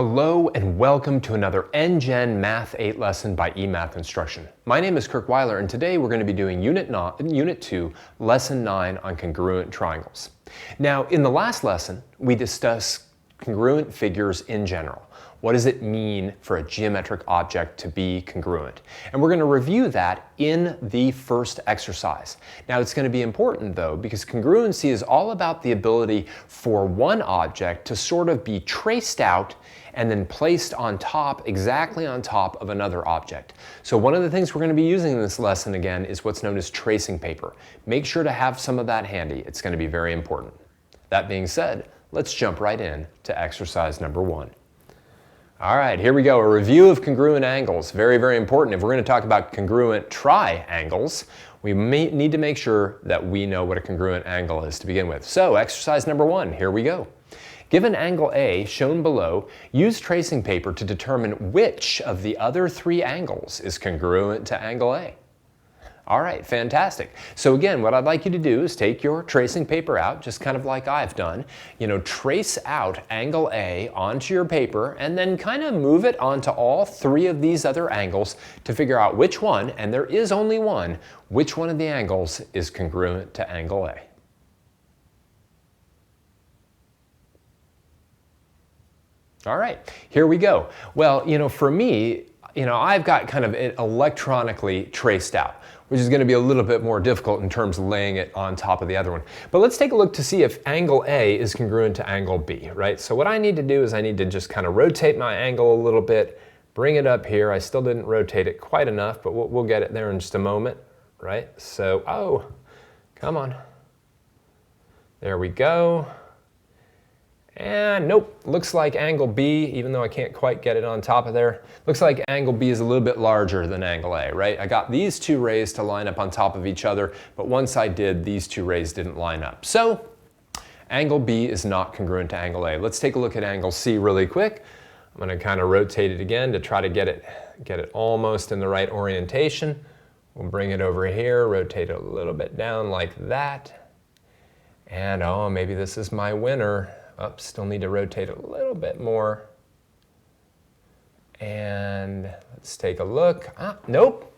Hello and welcome to another NGen Math 8 lesson by eMathInstruction. My name is Kirk Weiler and today we're going to be doing Unit 2, Lesson 9 on congruent triangles. Now in the last lesson we discussed congruent figures in general. What does it mean for a geometric object to be congruent? And we're going to review that in the first exercise. Now it's going to be important though because congruency is all about the ability for one object to sort of be traced out and then placed on top, exactly on top of another object. So one of the things we're going to be using in this lesson again is what's known as tracing paper. Make sure to have some of that handy. It's going to be very important. That being said, let's jump right in to exercise number 1. All right, here we go. A review of congruent angles. Very, very important. If we're going to talk about congruent triangles, we need to make sure that we know what a congruent angle is to begin with. So exercise number 1, here we go. Given angle A, shown below, use tracing paper to determine which of the other 3 angles is congruent to angle A. All right, fantastic. So again, what I'd like you to do is take your tracing paper out, just kind of like I've done. Trace out angle A onto your paper and then kind of move it onto all 3 of these other angles to figure out which one, and there is only one, which one of the angles is congruent to angle A. All right, here we go. Well, for me, I've got kind of it electronically traced out, which is going to be a little bit more difficult in terms of laying it on top of the other one. But let's take a look to see if angle A is congruent to angle B, right? So what I need to do is I need to just kind of rotate my angle a little bit, bring it up here. I still didn't rotate it quite enough, but we'll get it there in just a moment, right? So, oh, come on. There we go. And nope, looks like angle B, even though I can't quite get it on top of there, looks like angle B is a little bit larger than angle A, right? I got these 2 rays to line up on top of each other, but once I did, these 2 rays didn't line up. So angle B is not congruent to angle A. Let's take a look at angle C really quick. I'm going to kind of rotate it again to try to get it almost in the right orientation. We'll bring it over here, rotate it a little bit down like that. And oh, maybe this is my winner. Oh, still need to rotate a little bit more. And let's take a look. Nope.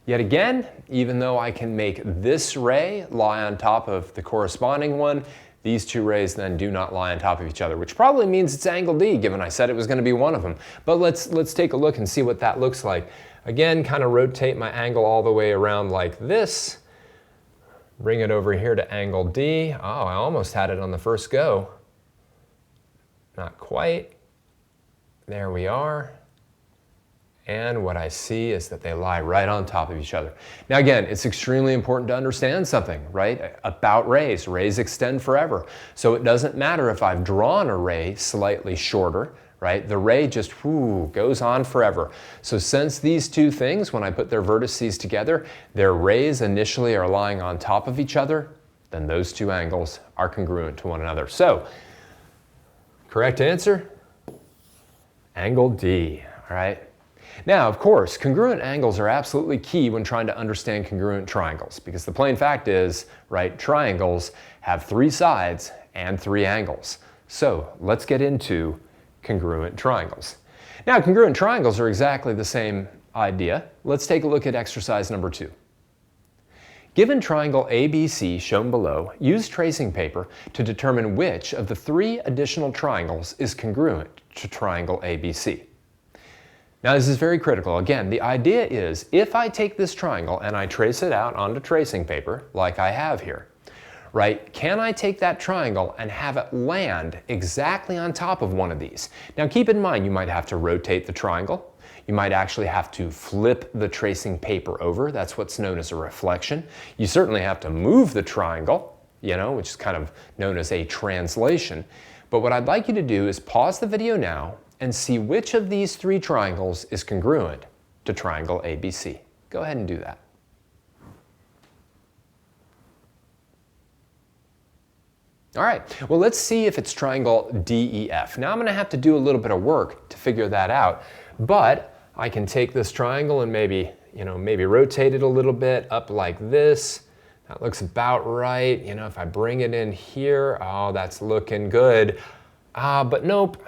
Yet again, even though I can make this ray lie on top of the corresponding one, these 2 rays then do not lie on top of each other, which probably means it's angle D, given I said it was going to be one of them. But let's take a look and see what that looks like. Again, kind of rotate my angle all the way around like this. Bring it over here to angle D. Oh, I almost had it on the first go. Not quite. There we are. And what I see is that they lie right on top of each other. Now again, it's extremely important to understand something, right? About rays. Rays extend forever. So it doesn't matter if I've drawn a ray slightly shorter, right? The ray just goes on forever. So since these 2 things, when I put their vertices together, their rays initially are lying on top of each other, then those 2 angles are congruent to one another. So correct answer, angle D, all right? Now, of course, congruent angles are absolutely key when trying to understand congruent triangles because the plain fact is, right, triangles have 3 sides and 3 angles. So let's get into congruent triangles. Now, congruent triangles are exactly the same idea. Let's take a look at exercise number 2. Given triangle ABC shown below, use tracing paper to determine which of the 3 additional triangles is congruent to triangle ABC. Now this is very critical. Again, the idea is if I take this triangle and I trace it out onto tracing paper, like I have here, right, can I take that triangle and have it land exactly on top of one of these? Now keep in mind you might have to rotate the triangle. You might actually have to flip the tracing paper over. That's what's known as a reflection. You certainly have to move the triangle, which is kind of known as a translation. But what I'd like you to do is pause the video now and see which of these 3 triangles is congruent to triangle ABC. Go ahead and do that. All right, well, let's see if it's triangle DEF. Now I'm going to have to do a little bit of work to figure that out, but I can take this triangle and maybe rotate it a little bit up like this. That looks about right. If I bring it in here, oh, that's looking good. But nope,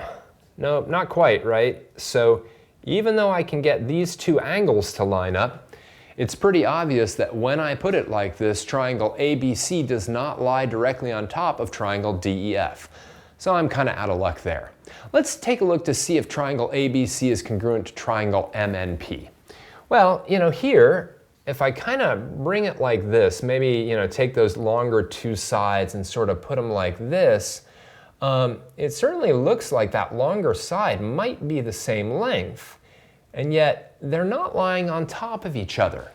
Nope, not quite, right? So even though I can get these two angles to line up, it's pretty obvious that when I put it like this, triangle ABC does not lie directly on top of triangle DEF. So I'm kind of out of luck there. Let's take a look to see if triangle ABC is congruent to triangle MNP. Well, here, if I kind of bring it like this, maybe, take those longer two sides and sort of put them like this, it certainly looks like that longer side might be the same length, and yet they're not lying on top of each other.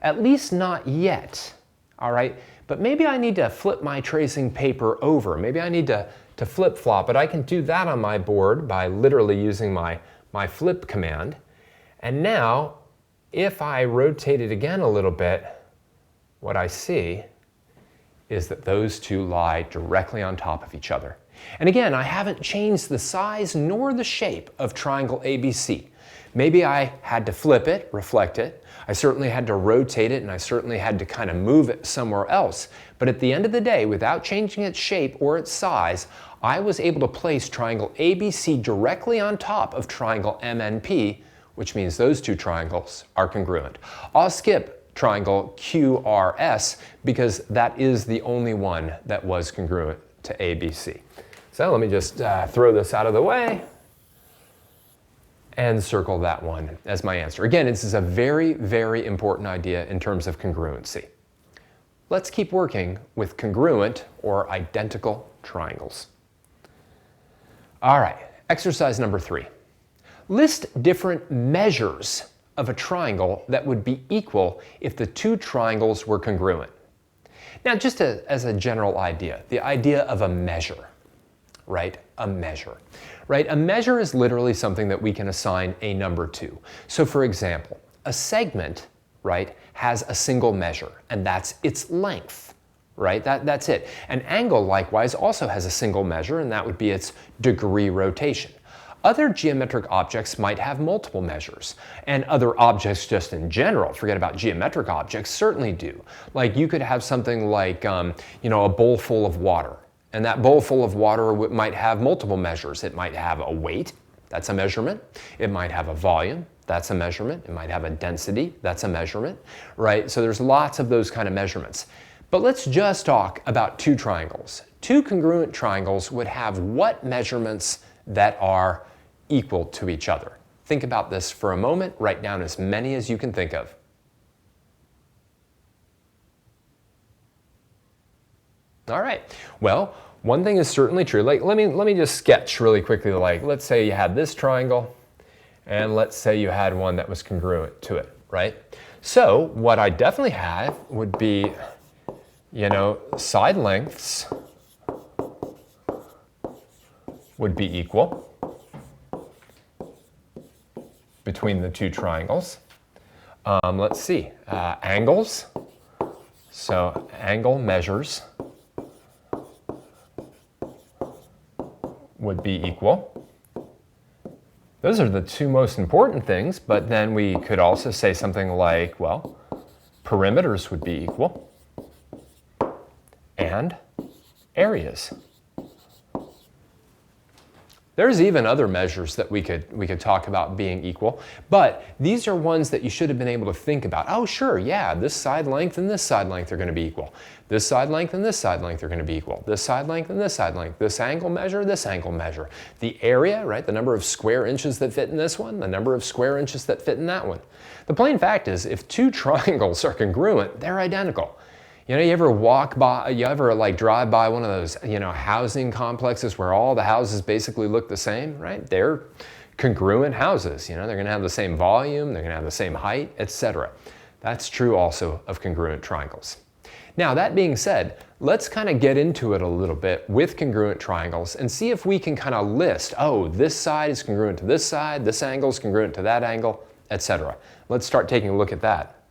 At least not yet, all right? But maybe I need to flip my tracing paper over. Maybe I need to flip-flop, but I can do that on my board by literally using my flip command. And now, if I rotate it again a little bit, what I see is that those two lie directly on top of each other. And again, I haven't changed the size nor the shape of triangle ABC. Maybe I had to flip it, reflect it. I certainly had to rotate it, and I certainly had to kind of move it somewhere else. But at the end of the day, without changing its shape or its size, I was able to place triangle ABC directly on top of triangle MNP, which means those two triangles are congruent. I'll skip triangle QRS because that is the only one that was congruent to ABC. So let me just throw this out of the way and circle that one as my answer. Again, this is a very, very important idea in terms of congruency. Let's keep working with congruent or identical triangles. All right, exercise number 3. List different measures of a triangle that would be equal if the two triangles were congruent. Now, just as a general idea, the idea of a measure, right? A measure, right? A measure is literally something that we can assign a number to. So for example, a segment, right, has a single measure, and that's its length, right? That's it. An angle, likewise, also has a single measure, and that would be its degree rotation. Other geometric objects might have multiple measures, and other objects just in general, forget about geometric objects, certainly do. Like you could have something like, a bowl full of water, and that bowl full of water might have multiple measures. It might have a weight, that's a measurement. It might have a volume, that's a measurement. It might have a density, that's a measurement, right? So there's lots of those kind of measurements. But let's just talk about two triangles. Two congruent triangles would have what measurements that are equal to each other? Think about this for a moment. Write down as many as you can think of. All right. Well, one thing is certainly true. Like, let me just sketch really quickly. Like, let's say you had this triangle, and let's say you had one that was congruent to it, right? So what I definitely have would be, side lengths would be equal between the two triangles. Let's see, angles. So angle measures would be equal. Those are the two most important things, but then we could also say something like, well, perimeters would be equal, and areas. There's even other measures that we could talk about being equal, but these are ones that you should have been able to think about. Oh, sure, yeah, this side length and this side length are going to be equal. This side length and this side length are going to be equal. This side length and this side length. This angle measure, this angle measure. The area, right, the number of square inches that fit in this one, the number of square inches that fit in that one. The plain fact is, if two triangles are congruent, they're identical. You ever drive by one of those, housing complexes where all the houses basically look the same, right? They're congruent houses. They're going to have the same volume, they're going to have the same height, etc. That's true also of congruent triangles. Now, that being said, let's kind of get into it a little bit with congruent triangles and see if we can kind of list, oh, this side is congruent to this side, this angle is congruent to that angle, etc. Let's start taking a look at that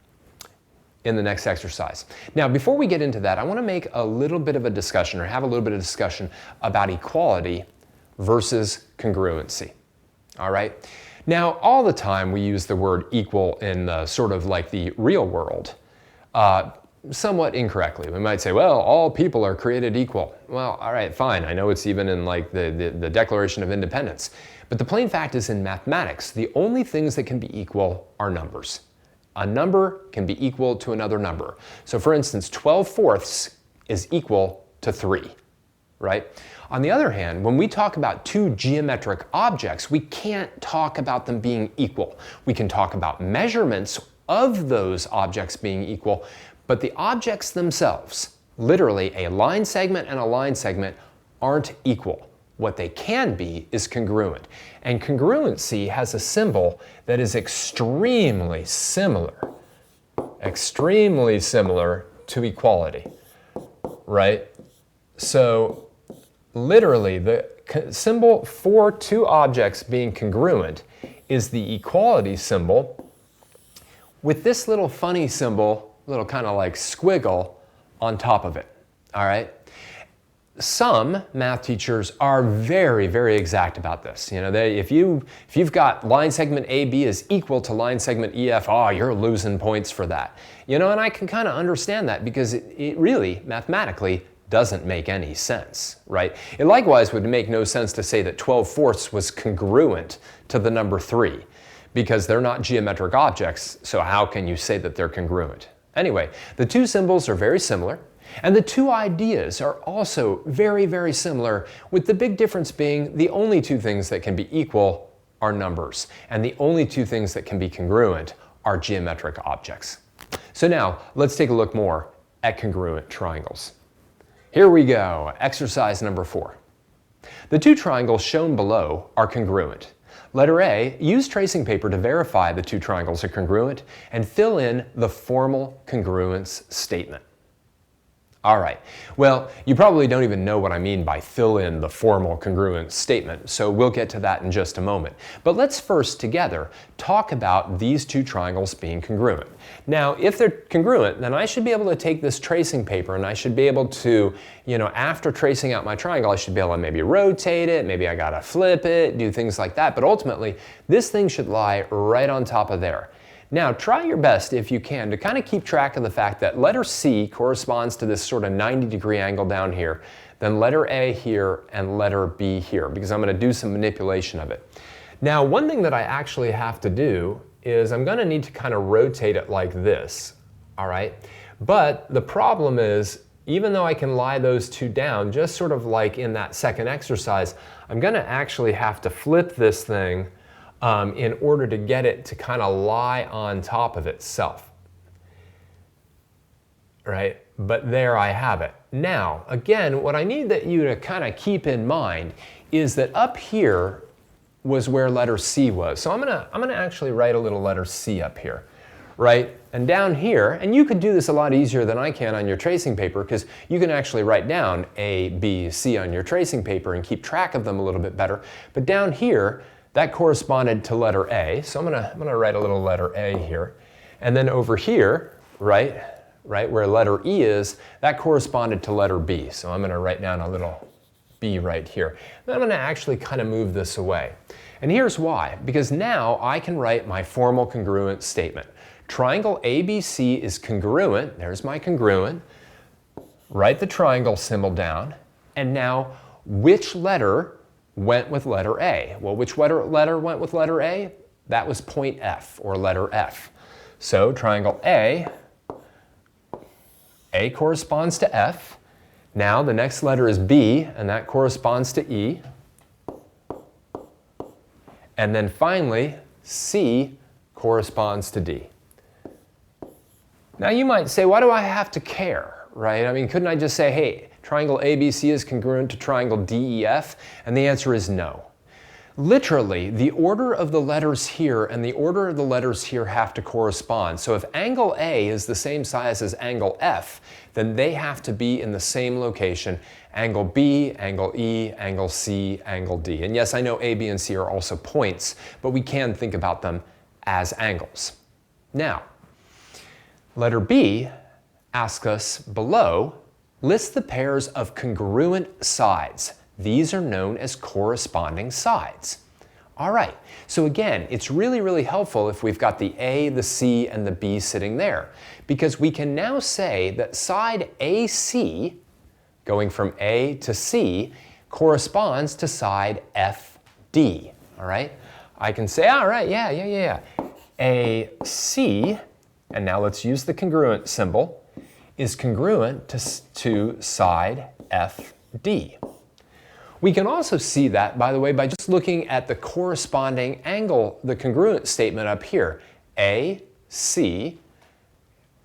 in the next exercise. Now, before we get into that, I want to make a little bit of a discussion, or have a little bit of discussion about equality versus congruency. All right? Now, all the time we use the word equal in sort of like the real world. somewhat incorrectly. We might say, well, all people are created equal. Well, all right, fine. I know it's even in like the Declaration of Independence. But the plain fact is in mathematics, the only things that can be equal are numbers. A number can be equal to another number. So for instance, 12/4 is equal to 3, right? On the other hand, when we talk about two geometric objects, we can't talk about them being equal. We can talk about measurements of those objects being equal, but the objects themselves, literally a line segment and a line segment, aren't equal. What they can be is congruent. And congruency has a symbol that is extremely similar to equality, right? So literally, the symbol for two objects being congruent is the equality symbol with this little funny symbol, little kind of like squiggle on top of it, all right? Some math teachers are very, very exact about this. You know, if you've got line segment AB is equal to line segment EF, oh, you're losing points for that. You know, and I can kind of understand that because it really, mathematically, doesn't make any sense, right? It likewise would make no sense to say that 12/4 was congruent to the number 3 because they're not geometric objects, so how can you say that they're congruent? Anyway, the two symbols are very similar, and the two ideas are also very, very similar, with the big difference being the only two things that can be equal are numbers, and the only two things that can be congruent are geometric objects. So now, let's take a look more at congruent triangles. Here we go, exercise number 4. The two triangles shown below are congruent. Letter A, use tracing paper to verify the two triangles are congruent and fill in the formal congruence statement. All right, well, you probably don't even know what I mean by fill in the formal congruence statement, so we'll get to that in just a moment. But let's first together talk about these two triangles being congruent. Now, if they're congruent, then I should be able to take this tracing paper and I should be able to, you know, after tracing out my triangle, I should be able to maybe rotate it, maybe I gotta flip it, do things like that, but ultimately, this thing should lie right on top of there. Now, try your best, if you can, to kind of keep track of the fact that letter C corresponds to this sort of 90-degree angle down here, then letter A here, and letter B here, because I'm going to do some manipulation of it. Now, one thing that I actually have to do is I'm going to need to kind of rotate it like this, all right? But the problem is, even though I can lie those two down, just sort of like in that second exercise, I'm going to actually have to flip this thing in order to get it to kind of lie on top of itself, right? But there I have it. Now, again, what I need you to kind of keep in mind is that up here was where letter C was. So I'm gonna actually write a little letter C up here, right? And down here, and you could do this a lot easier than I can on your tracing paper because you can actually write down A, B, C on your tracing paper and keep track of them a little bit better. But down here, that corresponded to letter A, so I'm gonna write a little letter A here. And then over here, right where letter E is, that corresponded to letter B. So I'm gonna write down a little B right here. Then I'm gonna actually kind of move this away. And here's why, because now I can write my formal congruent statement. Triangle ABC is congruent, there's my congruent. Write the triangle symbol down, and now which letter went with letter A? Well, which letter went with letter A? That was point F, or letter F. So triangle A corresponds to F. Now the next letter is B, and that corresponds to E. And then finally, C corresponds to D. Now you might say, why do I have to care, right? I mean, couldn't I just say, hey, triangle ABC is congruent to triangle DEF? And the answer is no. Literally, the order of the letters here and the order of the letters here have to correspond. So if angle A is the same size as angle F, then they have to be in the same location. Angle B, angle E, angle C, angle D. And yes, I know A, B, and C are also points, but we can think about them as angles. Now, letter B asks us below, list the pairs of congruent sides. These are known as corresponding sides. All right, so again, it's really helpful if we've got the A, the C, and the B sitting there, because we can now say that side AC, going from A to C, corresponds to side FD, all right? I can say, all right, yeah. AC, and now let's use the congruent symbol, is congruent to side FD. We can also see that, by the way, by just looking at the corresponding angle, the congruent statement up here, AC,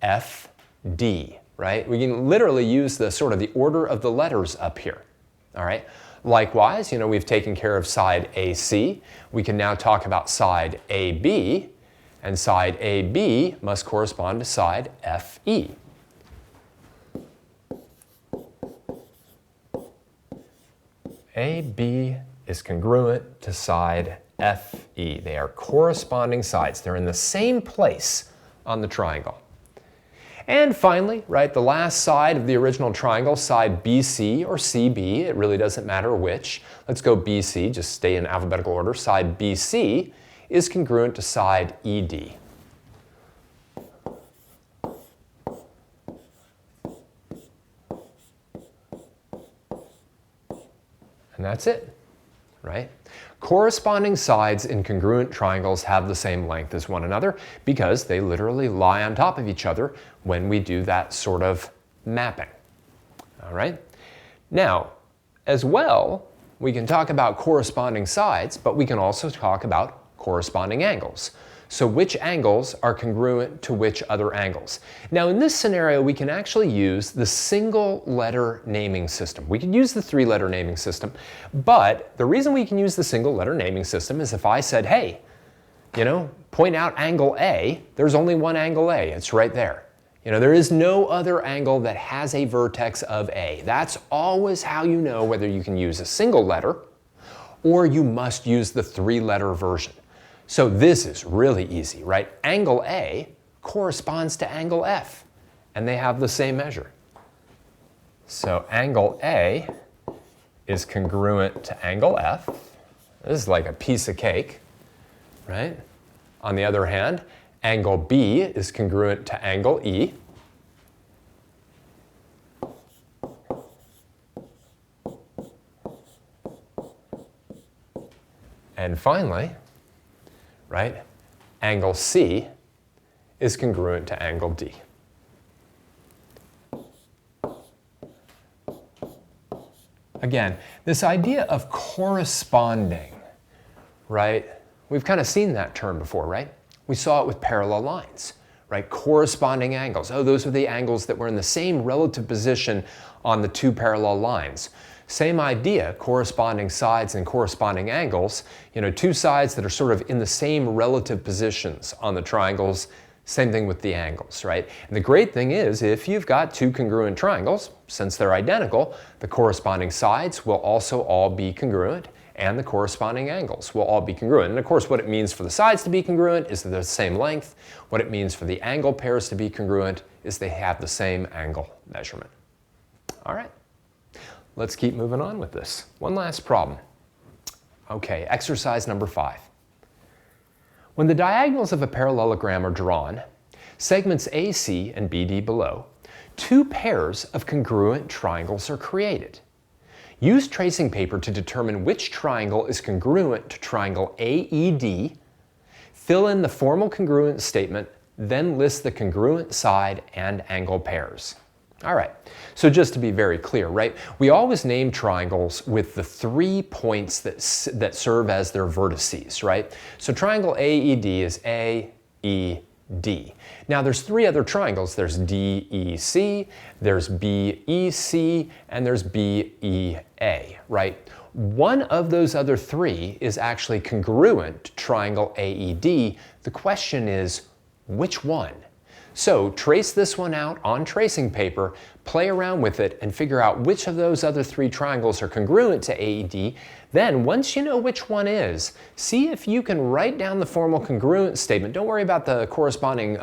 FD, right? We can literally use the sort of the order of the letters up here, all right? Likewise, we've taken care of side AC. We can now talk about side AB, and side AB must correspond to side FE. AB is congruent to side FE. They are corresponding sides. They're in the same place on the triangle. And finally, right, the last side of the original triangle, side BC or CB, it really doesn't matter which. Let's go BC, just stay in alphabetical order. Side BC is congruent to side ED. And that's it, right? Corresponding sides in congruent triangles have the same length as one another because they literally lie on top of each other when we do that sort of mapping, all right? Now, as well, we can talk about corresponding sides, but we can also talk about corresponding angles. So which angles are congruent to which other angles? Now in this scenario, we can actually use the single letter naming system. We could use the 3-letter naming system, but the reason we can use the single letter naming system is if I said, hey, point out angle A, there's only one angle A, it's right there. There is no other angle that has a vertex of A. That's always how you know whether you can use a single letter or you must use the 3-letter version. So this is really easy, right? Angle A corresponds to angle F, and they have the same measure. So angle A is congruent to angle F. This is like a piece of cake, right? On the other hand, angle B is congruent to angle E. And finally, right, angle C is congruent to angle D. Again, this idea of corresponding, right? We've kind of seen that term before, right? We saw it with parallel lines, right? Corresponding angles. Oh, those are the angles that were in the same relative position on the 2 parallel lines. Same idea, corresponding sides and corresponding angles. 2 sides that are sort of in the same relative positions on the triangles. Same thing with the angles, right? And the great thing is, if you've got 2 congruent triangles, since they're identical, the corresponding sides will also all be congruent, and the corresponding angles will all be congruent. And of course, what it means for the sides to be congruent is that they're the same length. What it means for the angle pairs to be congruent is they have the same angle measurement. All right. Let's keep moving on with this. One last problem. Okay, exercise number 5. When the diagonals of a parallelogram are drawn, segments AC and BD below, 2 pairs of congruent triangles are created. Use tracing paper to determine which triangle is congruent to triangle AED, fill in the formal congruent statement, then list the congruent side and angle pairs. All right, so just to be very clear, right? We always name triangles with the 3 points that serve as their vertices, right? So triangle AED is AED. Now there's 3 other triangles. There's DEC, there's BEC, and there's BEA, right? One of those other 3 is actually congruent to triangle AED. The question is, which one? So trace this one out on tracing paper, play around with it, and figure out which of those other 3 triangles are congruent to AED. Then, once you know which one is, see if you can write down the formal congruent statement. Don't worry about the corresponding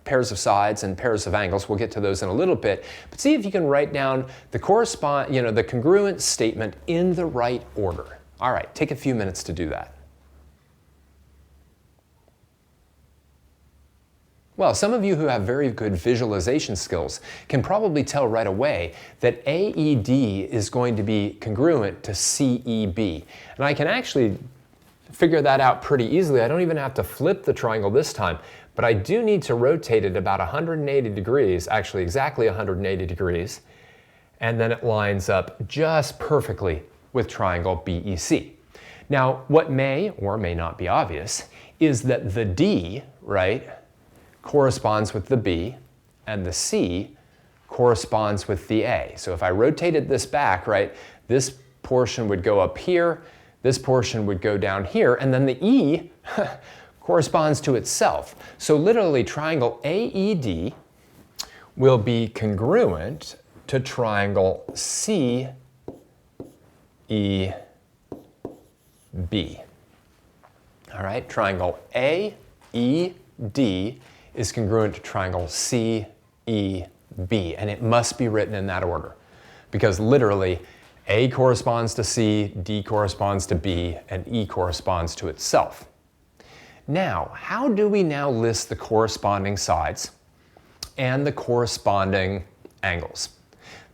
pairs of sides and pairs of angles. We'll get to those in a little bit. But see if you can write down the congruent statement in the right order. All right, take a few minutes to do that. Well, some of you who have very good visualization skills can probably tell right away that AED is going to be congruent to CEB. And I can actually figure that out pretty easily. I don't even have to flip the triangle this time, but I do need to rotate it about 180 degrees, actually exactly 180 degrees, and then it lines up just perfectly with triangle BEC. Now, what may or may not be obvious is that the D, right, corresponds with the B, and the C corresponds with the A. So if I rotated this back, right, this portion would go up here, this portion would go down here, and then the E corresponds to itself. So literally triangle AED will be congruent to triangle CEB. All right, triangle AED is congruent to triangle CEB, and it must be written in that order because literally A corresponds to C, D corresponds to B, and E corresponds to itself. Now, how do we now list the corresponding sides and the corresponding angles?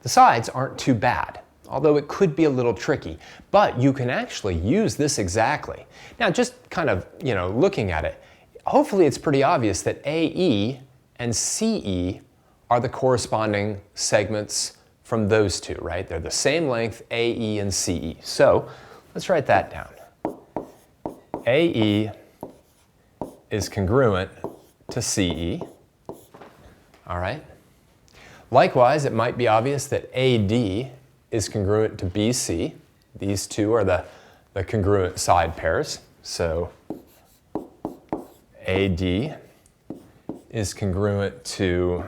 The sides aren't too bad, although it could be a little tricky, but you can actually use this exactly. Now, just kind of, looking at it, hopefully it's pretty obvious that AE and CE are the corresponding segments from those two, right? They're the same length, AE and CE. So let's write that down. AE is congruent to CE, all right? Likewise, it might be obvious that AD is congruent to BC. These two are the congruent side pairs. So AD is congruent to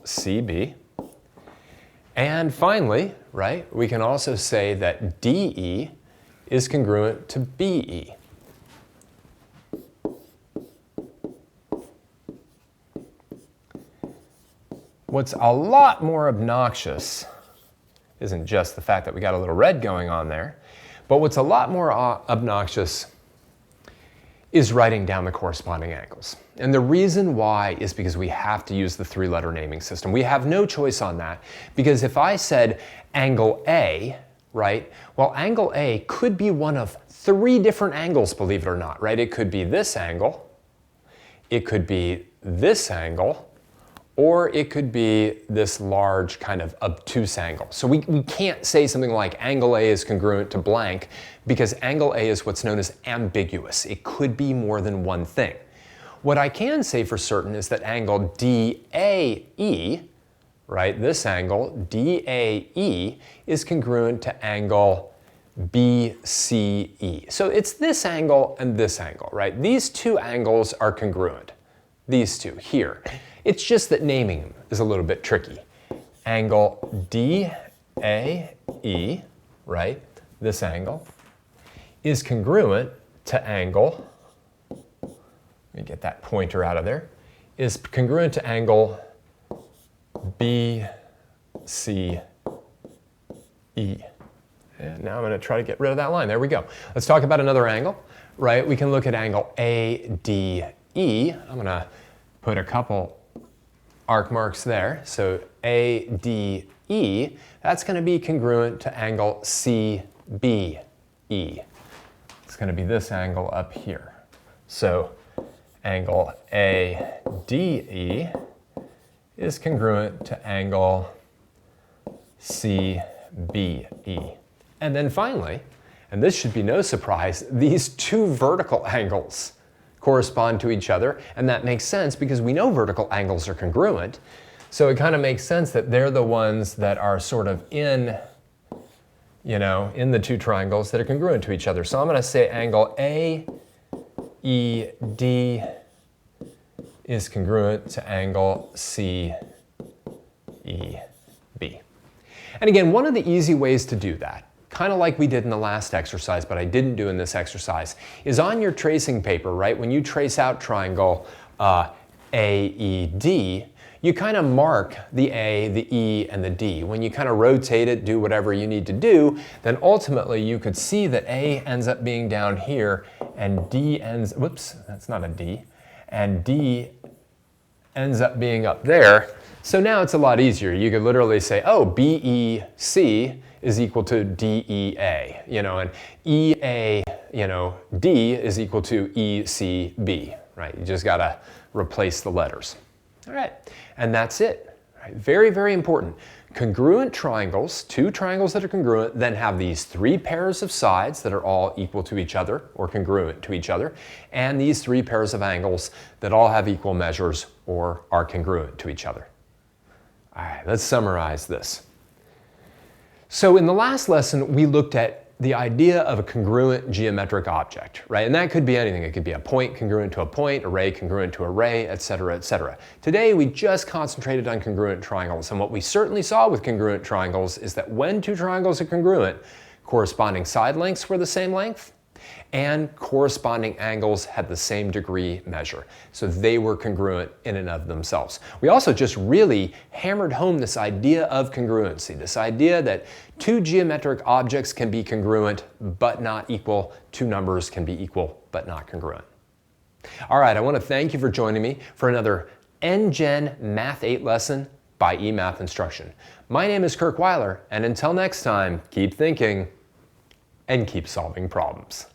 CB. And finally, right, we can also say that DE is congruent to BE. What's a lot more obnoxious isn't just the fact that we got a little red going on there, but what's a lot more obnoxious is writing down the corresponding angles. And the reason why is because we have to use the three-letter naming system. We have no choice on that, because if I said angle A, right, well, angle A could be one of three different angles, believe it or not, right? It could be this angle, it could be this angle, or it could be this large kind of obtuse angle. So we can't say something like angle A is congruent to blank because angle A is what's known as ambiguous. It could be more than one thing. What I can say for certain is that angle DAE, right, this angle, DAE, is congruent to angle BCE. So it's this angle and this angle, right? These two angles are congruent, these two here. It's just that naming them is a little bit tricky. Angle DAE, right, this angle, is congruent to angle, let me get that pointer out of there, is congruent to angle BCE. And now I'm going to try to get rid of that line. There we go. Let's talk about another angle, right? We can look at angle ADE. I'm going to put a couple arc marks there. So ADE, that's going to be congruent to angle CBE. It's going to be this angle up here. So angle ADE is congruent to angle CBE. And then finally, and this should be no surprise, these two vertical angles correspond to each other, and that makes sense because we know vertical angles are congruent. So it kind of makes sense that they're the ones that are sort of in the two triangles that are congruent to each other. So I'm going to say angle AED is congruent to angle CEB. And again, one of the easy ways to do that, kind of like we did in the last exercise, but I didn't do in this exercise, is on your tracing paper, right? When you trace out triangle AED, you kind of mark the A, the E, and the D. When you kind of rotate it, do whatever you need to do, then ultimately you could see that A ends up being down here, and D ends, whoops, that's not a D, and D ends up being up there. So now it's a lot easier. You could literally say, oh, BEC is equal to DEA, and EAD is equal to ECB, right? You just gotta replace the letters. All right, and that's it. Right? Very, very important. Congruent triangles, two triangles that are congruent, then have these three pairs of sides that are all equal to each other or congruent to each other, and these three pairs of angles that all have equal measures or are congruent to each other. All right, let's summarize this. So in the last lesson, we looked at the idea of a congruent geometric object, right? And that could be anything. It could be a point congruent to a point, array congruent to array, etc., etc. Today, we just concentrated on congruent triangles. And what we certainly saw with congruent triangles is that when two triangles are congruent, corresponding side lengths were the same length, and corresponding angles had the same degree measure. So they were congruent in and of themselves. We also just really hammered home this idea of congruency, this idea that two geometric objects can be congruent but not equal, two numbers can be equal but not congruent. All right, I want to thank you for joining me for another NGen Math 8 lesson by eMathInstruction. My name is Kirk Weiler, and until next time, keep thinking and keep solving problems.